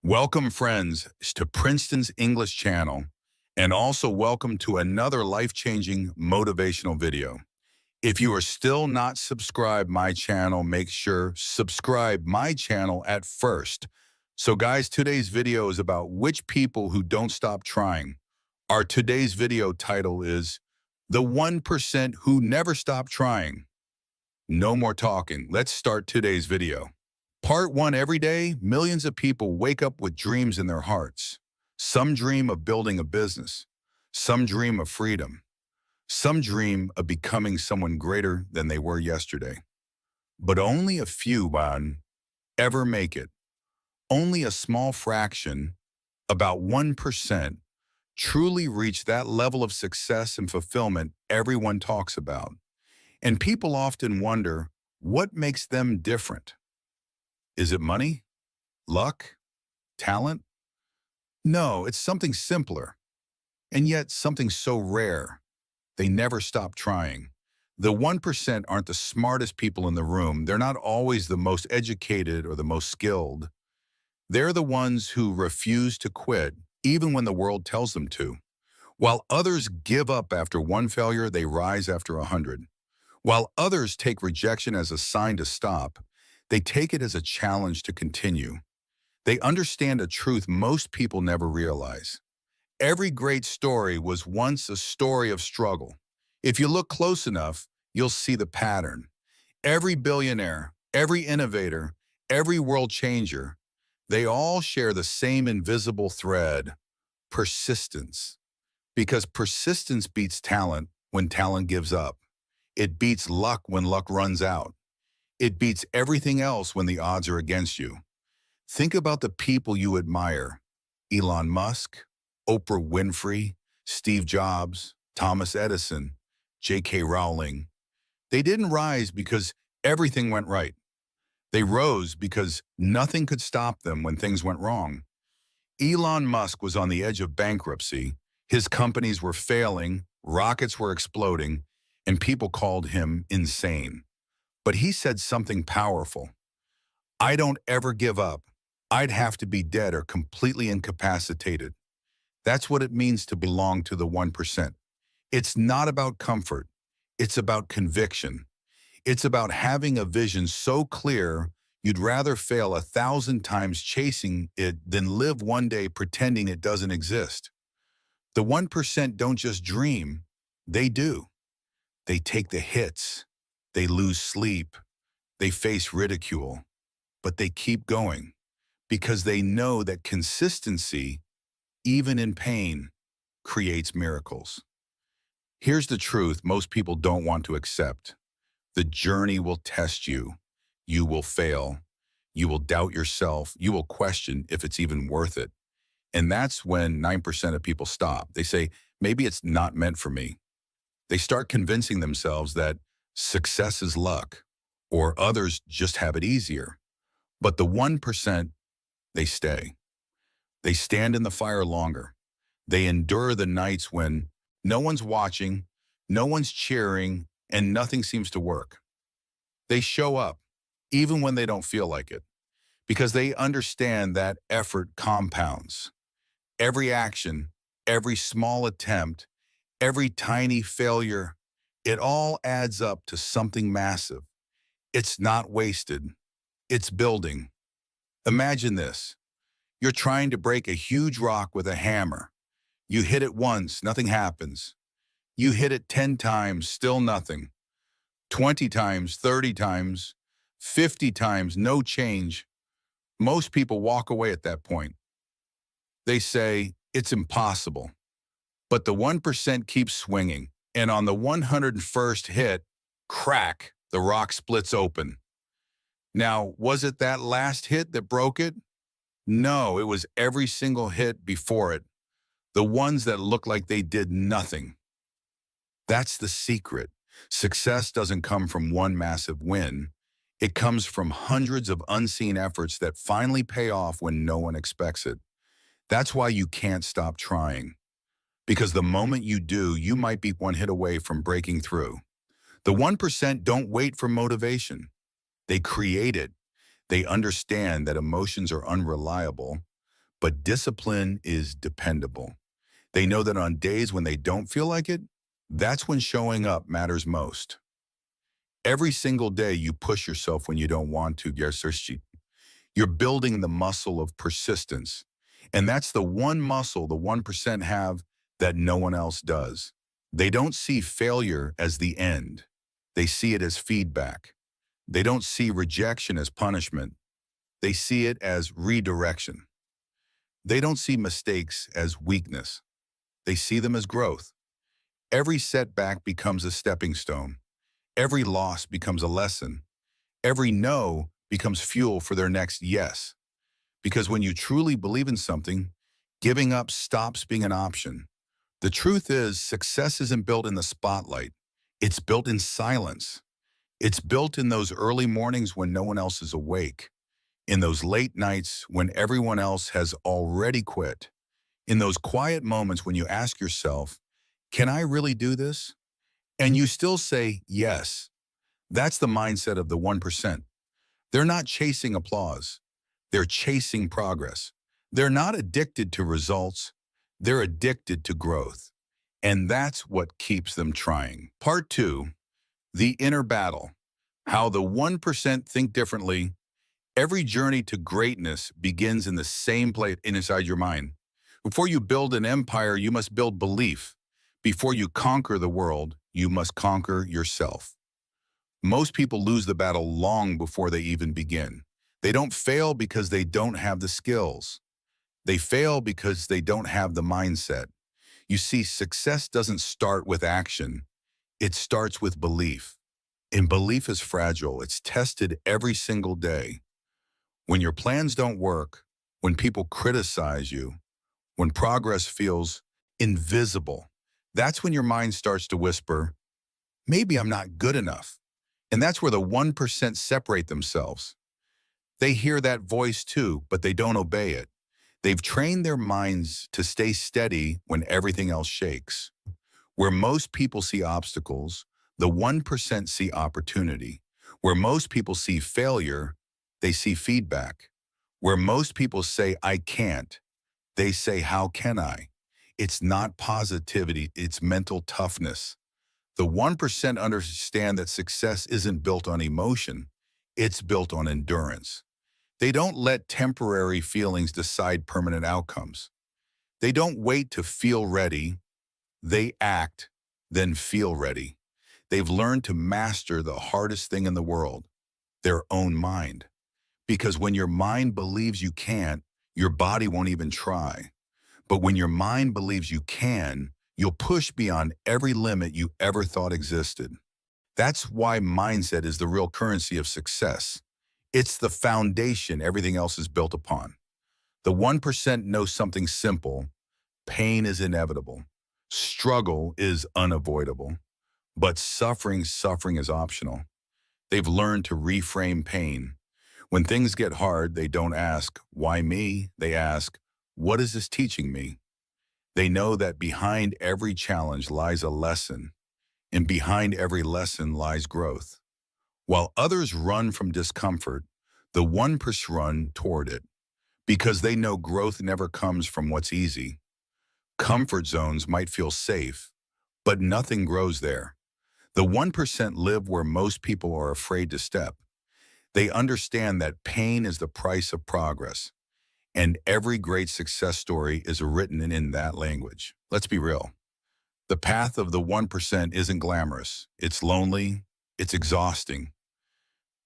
Welcome, friends, to Princeton's English channel, and also welcome to another life-changing motivational video. If you are still not subscribed my channel, make sure subscribe my channel at first. So guys, today's video is about which people who don't stop trying. Our today's video title is The 1% Who Never Stop Trying. No more talking. Let's start today's video. Part 1. Every day, millions of people wake up with dreams in their hearts. Some dream of building a business. Some dream of freedom. Some dream of becoming someone greater than they were yesterday. But only a few, ever make it. Only a small fraction, about 1%, truly reach that level of success and fulfillment everyone talks about. And people often wonder, what makes them different? Is it money? Luck? Talent? No, it's something simpler, and yet something so rare. They never stop trying. The 1% aren't the smartest people in the room. They're not always the most educated or the most skilled. They're the ones who refuse to quit, even when the world tells them to. While others give up after one failure, they rise after 100. While others take rejection as a sign to stop, they take it as a challenge to continue. They understand a truth most people never realize. Every great story was once a story of struggle. If you look close enough, you'll see the pattern. Every billionaire, every innovator, every world changer, they all share the same invisible thread: persistence. Because persistence beats talent when talent gives up. It beats luck when luck runs out. It beats everything else when the odds are against you. Think about the people you admire: Elon Musk, Oprah Winfrey, Steve Jobs, Thomas Edison, J.K. Rowling. They didn't rise because everything went right. They rose because nothing could stop them when things went wrong. Elon Musk was on the edge of bankruptcy. His companies were failing, rockets were exploding, and people called him insane. But he said something powerful: I don't ever give up. I'd have to be dead or completely incapacitated. That's what it means to belong to the 1%. It's not about comfort. It's about conviction. It's about having a vision so clear you'd rather fail 1,000 times chasing it than live one day pretending it doesn't exist. The 1% don't just dream, they do. They take the hits. They lose sleep. They face ridicule. But they keep going because they know that consistency, even in pain, creates miracles. Here's the truth most people don't want to accept. The journey will test you. You will fail. You will doubt yourself. You will question if it's even worth it. And that's when 9% of people stop. They say, maybe it's not meant for me. They start convincing themselves that success is luck, or others just have it easier. But the 1%, they stay. They stand in the fire longer. They endure the nights when no one's watching, no one's cheering, and nothing seems to work. They show up, even when they don't feel like it, because they understand that effort compounds. Every action, every small attempt, every tiny failure, it all adds up to something massive. It's not wasted. It's building. Imagine this. You're trying to break a huge rock with a hammer. You hit it once, nothing happens. You hit it 10 times, still nothing. 20 times, 30 times, 50 times, no change. Most people walk away at that point. They say, it's impossible. But the 1% keeps swinging. And on the 101st hit, crack, the rock splits open. Now, was it that last hit that broke it? No, it was every single hit before it, the ones that looked like they did nothing. That's the secret. Success doesn't come from one massive win. It comes from hundreds of unseen efforts that finally pay off when no one expects it. That's why you can't stop trying. Because the moment you do, you might be one hit away from breaking through. The 1% don't wait for motivation. They create it. They understand that emotions are unreliable, but discipline is dependable. They know that on days when they don't feel like it, that's when showing up matters most. Every single day you push yourself when you don't want to, Gersershi. You're building the muscle of persistence. And that's the one muscle the 1% have that no one else does. They don't see failure as the end. They see it as feedback. They don't see rejection as punishment. They see it as redirection. They don't see mistakes as weakness. They see them as growth. Every setback becomes a stepping stone. Every loss becomes a lesson. Every no becomes fuel for their next yes. Because when you truly believe in something, giving up stops being an option. The truth is, success isn't built in the spotlight. It's built in silence. It's built in those early mornings when no one else is awake, in those late nights when everyone else has already quit, in those quiet moments when you ask yourself, can I really do this? And you still say yes. That's the mindset of the 1%. They're not chasing applause. They're chasing progress. They're not addicted to results. They're addicted to growth. And that's what keeps them trying. Part 2, the inner battle. How the 1% think differently. Every journey to greatness begins in the same place inside your mind. Before you build an empire, you must build belief. Before you conquer the world, you must conquer yourself. Most people lose the battle long before they even begin. They don't fail because they don't have the skills. They fail because they don't have the mindset. You see, success doesn't start with action. It starts with belief. And belief is fragile. It's tested every single day. When your plans don't work, when people criticize you, when progress feels invisible, that's when your mind starts to whisper, maybe I'm not good enough. And that's where the 1% separate themselves. They hear that voice too, but they don't obey it. They've trained their minds to stay steady when everything else shakes. Where most people see obstacles, the 1% see opportunity. Where most people see failure, they see feedback. Where most people say, I can't, they say, how can I? It's not positivity, it's mental toughness. The 1% understand that success isn't built on emotion, it's built on endurance. They don't let temporary feelings decide permanent outcomes. They don't wait to feel ready, they act, then feel ready. They've learned to master the hardest thing in the world, their own mind. Because when your mind believes you can't, your body won't even try. But when your mind believes you can, you'll push beyond every limit you ever thought existed. That's why mindset is the real currency of success. It's the foundation everything else is built upon. The 1% knows something simple. Pain is inevitable. Struggle is unavoidable. But suffering is optional. They've learned to reframe pain. When things get hard, they don't ask, why me? They ask, what is this teaching me? They know that behind every challenge lies a lesson, and behind every lesson lies growth. While others run from discomfort, the 1% run toward it, because they know growth never comes from what's easy. Comfort zones might feel safe, but nothing grows there. The 1% live where most people are afraid to step. They understand that pain is the price of progress, and every great success story is written in that language. Let's be real. The path of the 1% isn't glamorous. It's lonely. It's exhausting.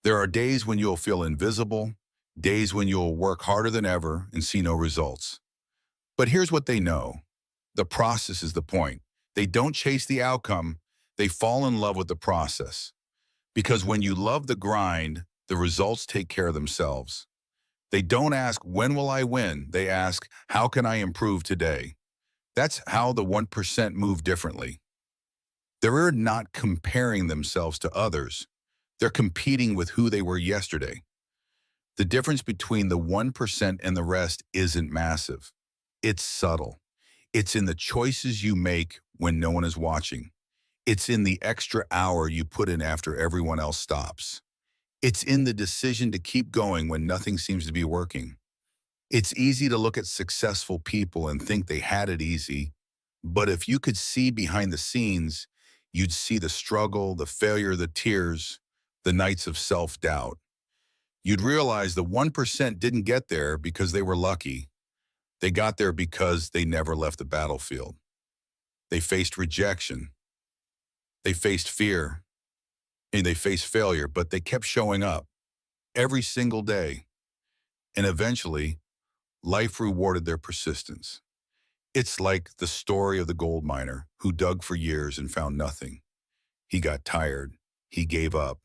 There are days when you'll feel invisible, days when you'll work harder than ever and see no results. But here's what they know. The process is the point. They don't chase the outcome. They fall in love with the process. Because when you love the grind, the results take care of themselves. They don't ask, when will I win? They ask, how can I improve today? That's how the 1% move differently. They're not comparing themselves to others. They're competing with who they were yesterday. The difference between the 1% and the rest isn't massive. It's subtle. It's in the choices you make when no one is watching. It's in the extra hour you put in after everyone else stops. It's in the decision to keep going when nothing seems to be working. It's easy to look at successful people and think they had it easy, but if you could see behind the scenes, you'd see the struggle, the failure, the tears, the nights of self-doubt. You'd realize the 1% didn't get there because they were lucky. They got there because they never left the battlefield. They faced rejection, they faced fear, and they faced failure, but they kept showing up every single day. And eventually, life rewarded their persistence. It's like the story of the gold miner who dug for years and found nothing. He got tired. He gave up.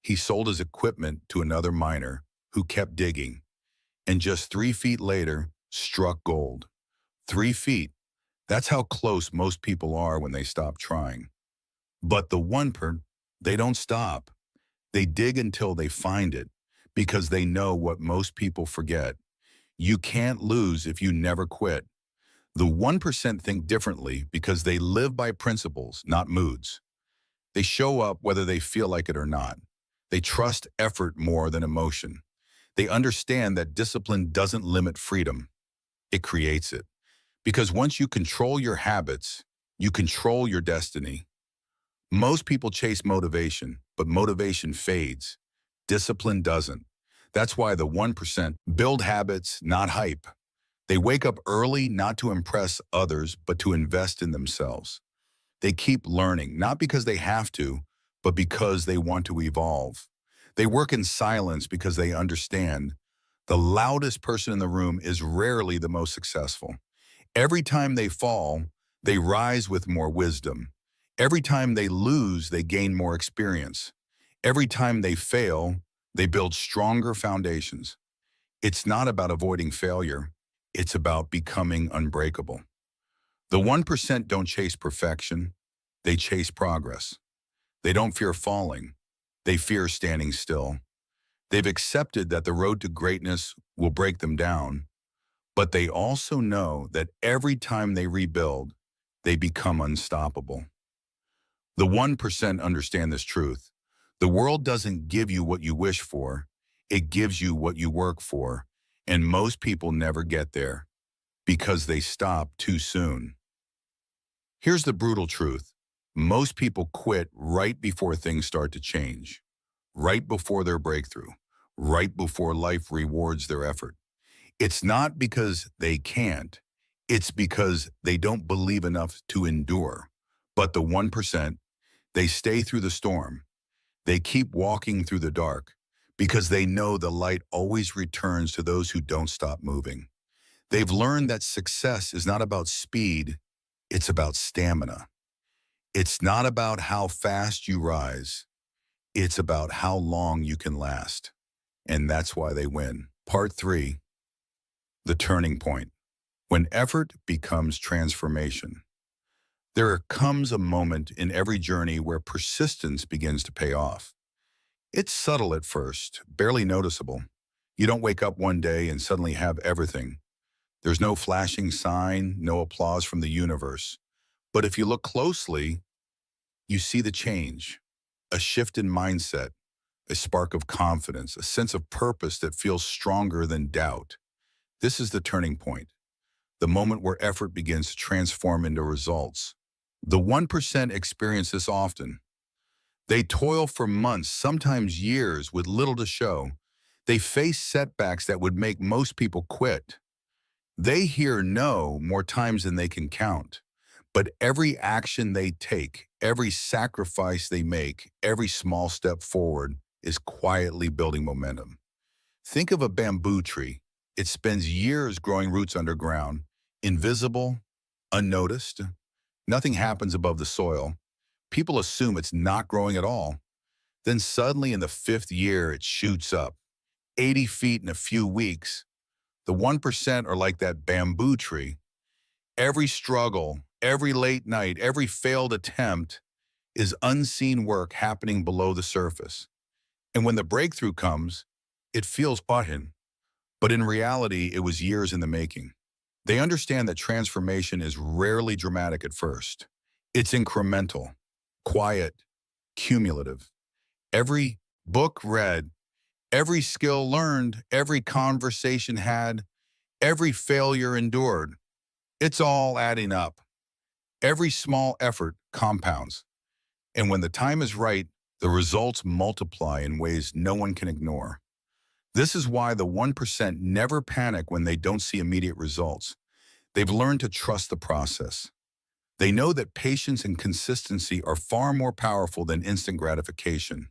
He sold his equipment to another miner who kept digging. And just 3 feet later, struck gold. 3 feet. That's how close most people are when they stop trying. But the 1%, they don't stop. They dig until they find it because they know what most people forget. You can't lose if you never quit. The 1% think differently because they live by principles, not moods. They show up whether they feel like it or not. They trust effort more than emotion. They understand that discipline doesn't limit freedom. It creates it. Because once you control your habits, you control your destiny. Most people chase motivation, but motivation fades. Discipline doesn't. That's why the 1% build habits, not hype. They wake up early not to impress others, but to invest in themselves. They keep learning, not because they have to, but because they want to evolve. They work in silence because they understand the loudest person in the room is rarely the most successful. Every time they fall, they rise with more wisdom. Every time they lose, they gain more experience. Every time they fail, they build stronger foundations. It's not about avoiding failure. It's about becoming unbreakable. The 1% don't chase perfection. They chase progress. They don't fear falling. They fear standing still. They've accepted that the road to greatness will break them down, but they also know that every time they rebuild, they become unstoppable. The 1% understand this truth. The world doesn't give you what you wish for. It gives you what you work for. And most people never get there because they stop too soon. Here's the brutal truth. Most people quit right before things start to change, right before their breakthrough, right before life rewards their effort. It's not because they can't. It's because they don't believe enough to endure. But the 1%, they stay through the storm. They keep walking through the dark because they know the light always returns to those who don't stop moving. They've learned that success is not about speed, it's about stamina. It's not about how fast you rise, it's about how long you can last. And that's why they win. Part 3, the turning point. When effort becomes transformation. There comes a moment in every journey where persistence begins to pay off. It's subtle at first, barely noticeable. You don't wake up one day and suddenly have everything. There's no flashing sign, no applause from the universe. But if you look closely, you see the change, a shift in mindset, a spark of confidence, a sense of purpose that feels stronger than doubt. This is the turning point, the moment where effort begins to transform into results. The 1% experience this often. They toil for months, sometimes years, with little to show. They face setbacks that would make most people quit. They hear no more times than they can count. But every action they take, every sacrifice they make, every small step forward is quietly building momentum. Think of a bamboo tree. It spends years growing roots underground, invisible, unnoticed. Nothing happens above the soil. People assume it's not growing at all. Then suddenly in the 5th year, it shoots up, 80 feet in a few weeks. The 1% are like that bamboo tree. Every struggle, every late night, every failed attempt is unseen work happening below the surface. And when the breakthrough comes, it feels button. But in reality, it was years in the making. They understand that transformation is rarely dramatic at first. It's incremental, quiet, cumulative. Every book read, every skill learned, every conversation had, every failure endured. It's all adding up. Every small effort compounds. And when the time is right, the results multiply in ways no one can ignore. This is why the 1% never panic when they don't see immediate results. They've learned to trust the process. They know that patience and consistency are far more powerful than instant gratification.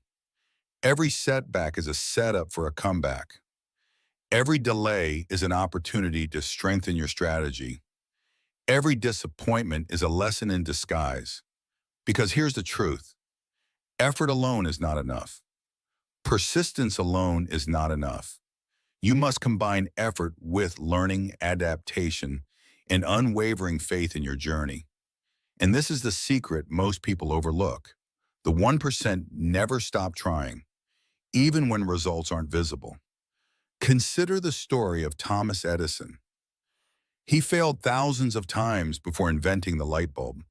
Every setback is a setup for a comeback. Every delay is an opportunity to strengthen your strategy. Every disappointment is a lesson in disguise. Because here's the truth. Effort alone is not enough. Persistence alone is not enough. You must combine effort with learning, adaptation, and unwavering faith in your journey. And this is the secret most people overlook. The 1% never stop trying, even when results aren't visible. Consider the story of Thomas Edison. He failed thousands of times before inventing the light bulb.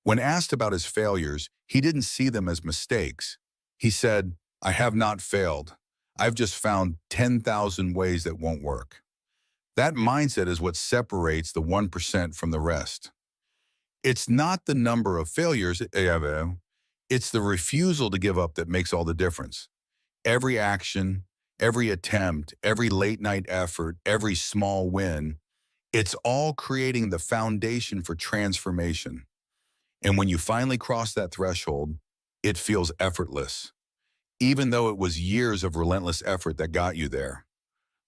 When asked about his failures, he didn't see them as mistakes. He said, "I have not failed. I've just found 10,000 ways that won't work." That mindset is what separates the 1% from the rest. It's not the number of failures, it's the refusal to give up that makes all the difference. Every action, every attempt, every late-night effort, every small win, it's all creating the foundation for transformation. And when you finally cross that threshold, it feels effortless, even though it was years of relentless effort that got you there.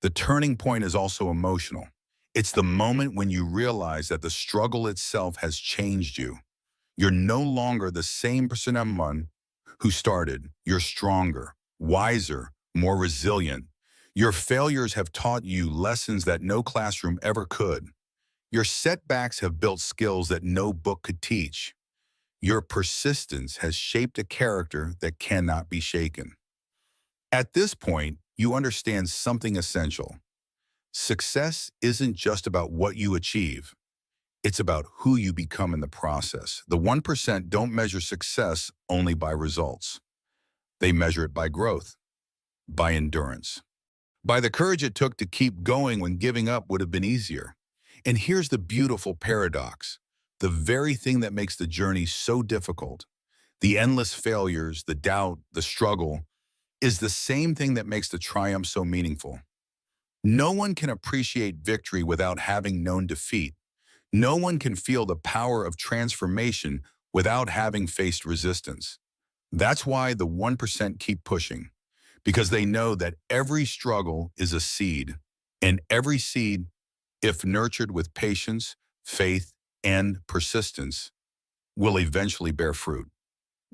The turning point is also emotional. It's the moment when you realize that the struggle itself has changed you. You're no longer the same person who started. You're stronger, wiser, more resilient. Your failures have taught you lessons that no classroom ever could. Your setbacks have built skills that no book could teach. Your persistence has shaped a character that cannot be shaken. At this point, you understand something essential. Success isn't just about what you achieve. It's about who you become in the process. The 1% don't measure success only by results. They measure it by growth, by endurance, by the courage it took to keep going when giving up would have been easier. And here's the beautiful paradox. The very thing that makes the journey so difficult, the endless failures, the doubt, the struggle, is the same thing that makes the triumph so meaningful. No one can appreciate victory without having known defeat. No one can feel the power of transformation without having faced resistance. That's why the 1% keep pushing, because they know that every struggle is a seed, and every seed, if nurtured with patience, faith, and persistence, will eventually bear fruit.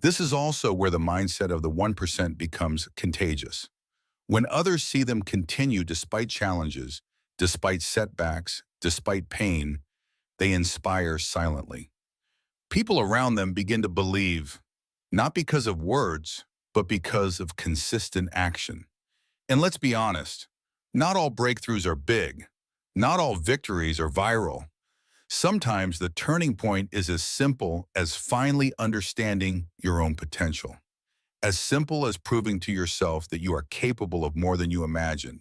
This is also where the mindset of the 1% becomes contagious. When others see them continue despite challenges, despite setbacks, despite pain, they inspire silently. People around them begin to believe, not because of words, but because of consistent action. And let's be honest, not all breakthroughs are big. Not all victories are viral. Sometimes the turning point is as simple as finally understanding your own potential. As simple as proving to yourself that you are capable of more than you imagined.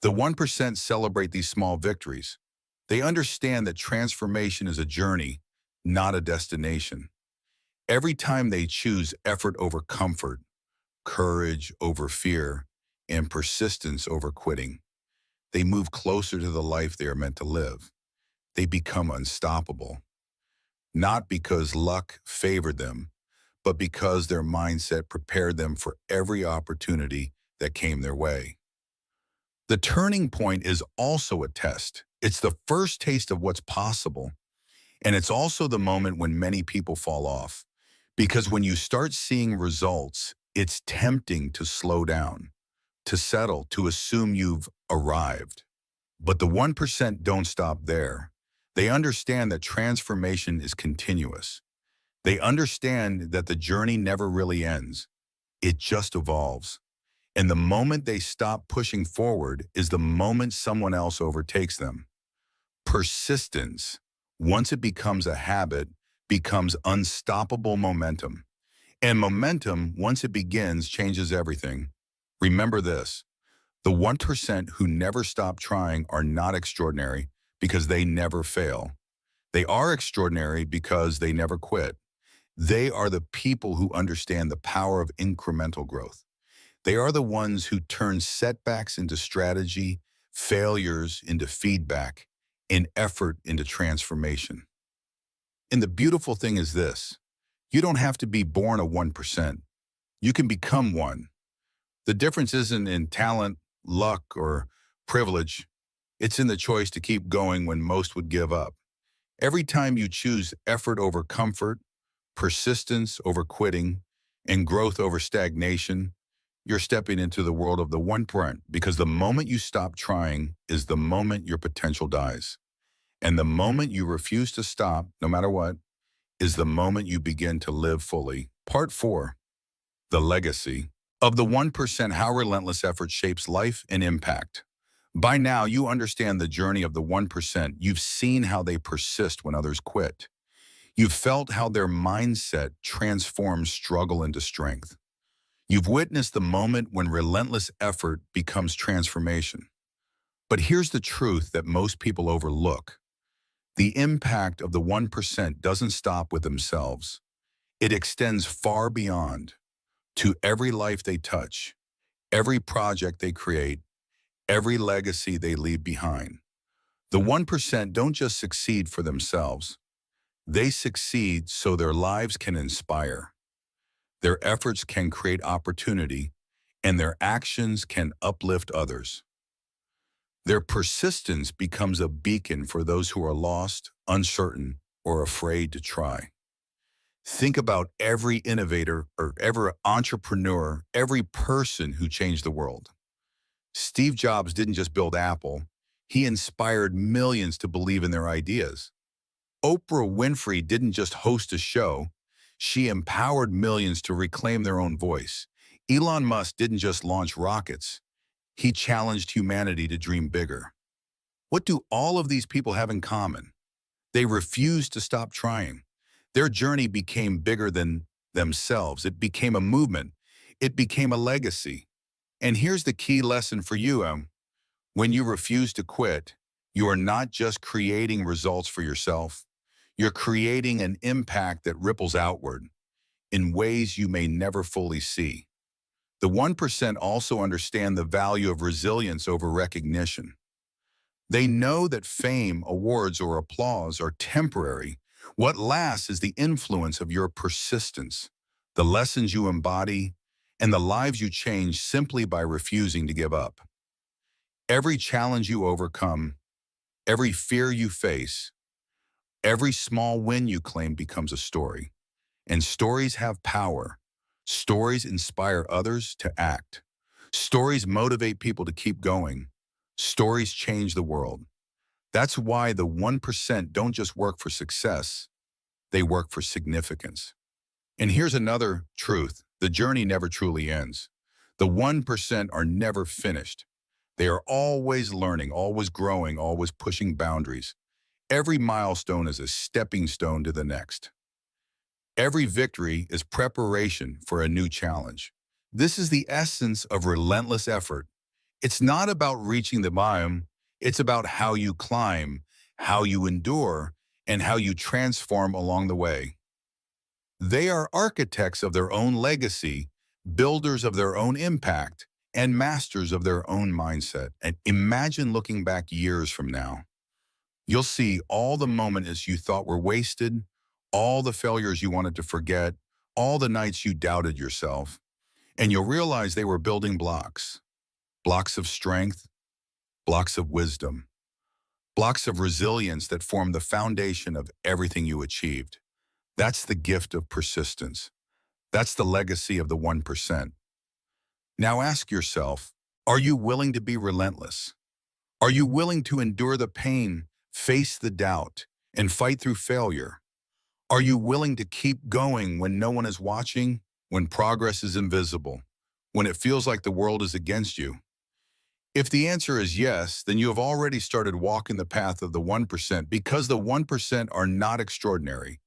The 1% celebrate these small victories. They understand that transformation is a journey, not a destination. Every time they choose effort over comfort, courage over fear, and persistence over quitting, they move closer to the life they are meant to live. They become unstoppable, not because luck favored them, but because their mindset prepared them for every opportunity that came their way. The turning point is also a test. It's the first taste of what's possible, and it's also the moment when many people fall off. Because when you start seeing results, it's tempting to slow down, to settle, to assume you've arrived. But the 1% don't stop there. They understand that transformation is continuous. They understand that the journey never really ends. It just evolves. And the moment they stop pushing forward is the moment someone else overtakes them. Persistence, once it becomes a habit, becomes unstoppable momentum. And momentum, once it begins, changes everything. Remember this, the 1% who never stop trying are not extraordinary. because they never fail. They are extraordinary because they never quit. They are the people who understand the power of incremental growth. They are the ones who turn setbacks into strategy, failures into feedback, and effort into transformation. And the beautiful thing is this: you don't have to be born a 1%. You can become one. The difference isn't in talent, luck, or privilege. It's in the choice to keep going when most would give up. Every time you choose effort over comfort, persistence over quitting, and growth over stagnation, you're stepping into the world of the 1%, because the moment you stop trying is the moment your potential dies. And the moment you refuse to stop, no matter what, is the moment you begin to live fully. Part 4, the legacy. Of the 1%, how relentless effort shapes life and impact. By now, you understand the journey of the 1%. You've seen how they persist when others quit. You've felt how their mindset transforms struggle into strength. You've witnessed the moment when relentless effort becomes transformation. But here's the truth that most people overlook. The impact of the 1% doesn't stop with themselves. It extends far beyond, to every life they touch, every project they create, every legacy they leave behind. The 1% don't just succeed for themselves. They succeed so their lives can inspire, their efforts can create opportunity, and their actions can uplift others. Their persistence becomes a beacon for those who are lost, uncertain, or afraid to try. Think about every innovator or every entrepreneur, every person who changed the world. Steve Jobs didn't just build Apple, he inspired millions to believe in their ideas. Oprah Winfrey didn't just host a show, she empowered millions to reclaim their own voice. Elon Musk didn't just launch rockets, he challenged humanity to dream bigger. What do all of these people have in common? They refused to stop trying. Their journey became bigger than themselves. It became a movement. It became a legacy. And here's the key lesson for you. When you refuse to quit, you are not just creating results for yourself. You're creating an impact that ripples outward in ways you may never fully see. The 1% also understand the value of resilience over recognition. They know that fame, awards, or applause are temporary. What lasts is the influence of your persistence, the lessons you embody, and the lives you change simply by refusing to give up. Every challenge you overcome, every fear you face, every small win you claim becomes a story. And stories have power. Stories inspire others to act. Stories motivate people to keep going. Stories change the world. That's why the 1% don't just work for success, they work for significance. And here's another truth: the journey never truly ends. The 1% are never finished. They are always learning, always growing, always pushing boundaries. Every milestone is a stepping stone to the next. Every victory is preparation for a new challenge. This is the essence of relentless effort. It's not about reaching the biome, it's about how you climb, how you endure, and how you transform along the way. They are architects of their own legacy, builders of their own impact, and masters of their own mindset. And imagine looking back years from now. You'll see all the moments you thought were wasted, all the failures you wanted to forget, all the nights you doubted yourself, and you'll realize they were building blocks. Blocks of strength, blocks of wisdom, blocks of resilience that form the foundation of everything you achieved. That's the gift of persistence. That's the legacy of the 1%. Now ask yourself, are you willing to be relentless? Are you willing to endure the pain, face the doubt, and fight through failure? Are you willing to keep going when no one is watching, when progress is invisible, when it feels like the world is against you? If the answer is yes, then you have already started walking the path of the 1%, because the 1% are not extraordinary.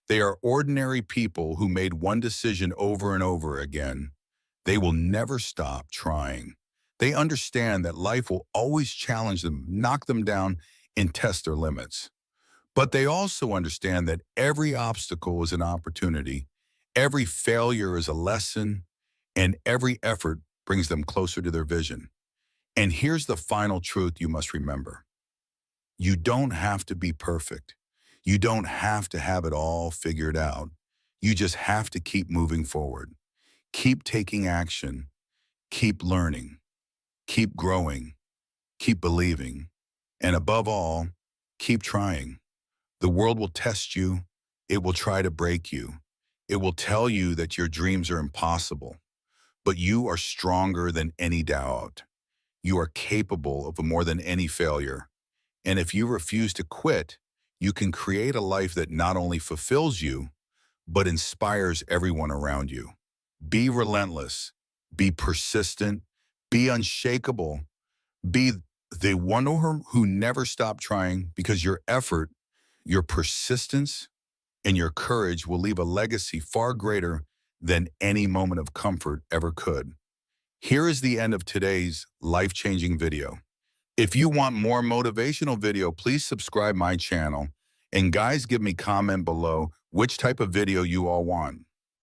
They are ordinary people who made one decision over and over again. They will never stop trying. They understand that life will always challenge them, knock them down, and test their limits. But they also understand that every obstacle is an opportunity, every failure is a lesson, and every effort brings them closer to their vision. And here's the final truth you must remember. You don't have to be perfect. You don't have to have it all figured out. You just have to keep moving forward. Keep taking action. Keep learning. Keep growing. Keep believing. And above all, keep trying. The world will test you. It will try to break you. It will tell you that your dreams are impossible. But you are stronger than any doubt. You are capable of more than any failure. And if you refuse to quit, you can create a life that not only fulfills you, but inspires everyone around you. Be relentless. Be persistent. Be unshakable. Be the one who never stopped trying, because your effort, your persistence, and your courage will leave a legacy far greater than any moment of comfort ever could. Here is the end of today's life-changing video. If you want more motivational video, please subscribe my channel. And guys, give me comment below which type of video you all want.